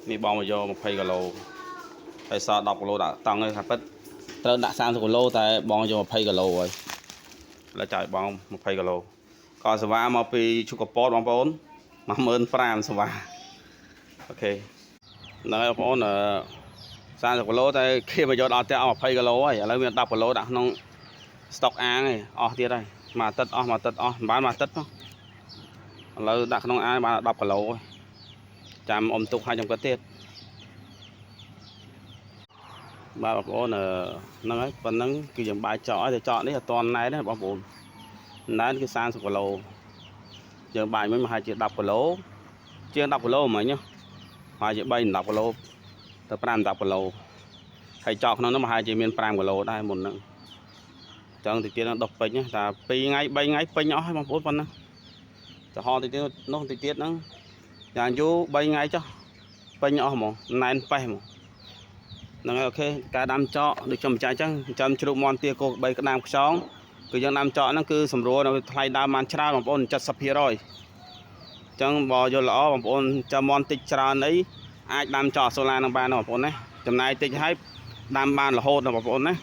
នេះបងមកយក20គីឡូហើយសល់10គីឡូដាក់តង់ឯងថាពិតត្រូវដាក់30គីឡូតែបងយក20គីឡូហើយឥឡូវចាយបង20គីឡូក៏សេវាមកពីឈុកកពតបងប្អូន15000សេវាអូខេហ្នឹងហើយបងប្អូន30គីឡូតែគេមកយកដល់ផ្ទះអស់20គីឡូហើយឥឡូវមាន10គីឡូដាក់ក្នុងស្តុកអាងឯងអស់ទៀតហើយមួយអាទិត្យអស់មិនបានមួយអាទិត្យផងឥឡូវដាក់ក្នុងអាងបាន10គីឡូហើយចាំអ៊ំទុកឲ្យខ្ញុំគាត់ទៀតបាទបងប្អូនហ្នឹងហើយប៉ុណ្ណឹងគឺយើងបាយចកហើយតែចកនេះអត់ទាន់ណែទេបងប្អូនណែគឺ30គីឡូយើងបាយមិញប្រហែលជា10គីឡូជាង10គីឡូមិញប្រហែលជា3 10គីឡូទៅ5 10គីឡូហើយចកក្នុងនោះប្រហែលជាមាន5គីឡូដែរមុនហ្នឹងចឹងតិចទៀតនឹងដុសពេញតែ2ថ្ងៃ3ថ្ងៃពេញអស់ហើយបងប្អូនប៉ុណ្ណឹងចំហតិចទៀតនោះតិចទៀតហ្នឹងយ៉ាងយូរ3ថ្ងៃចុះពេញអស់ហ្មងណែនប៉េះហ្មងហ្នឹងហើយអូខេការដាំចកដូចខ្ញុំចាស់អញ្ចឹងចាំជ្រូកមន់ទាគោ3ក្តាមខ្យងគឺយើងដាំចកហ្នឹងគឺសម្រួលនៅថ្លៃដើមបានច្រើនបងប្អូន 70% អញ្ចឹងបើយល់ល្អបងប្អូនចាំមន់តិចច្រើនអីអាចដាំចកសូឡានឹងបានបងប្អូនណាចំណាយតិចហើយដាំបានរហូតបងប្អូនណា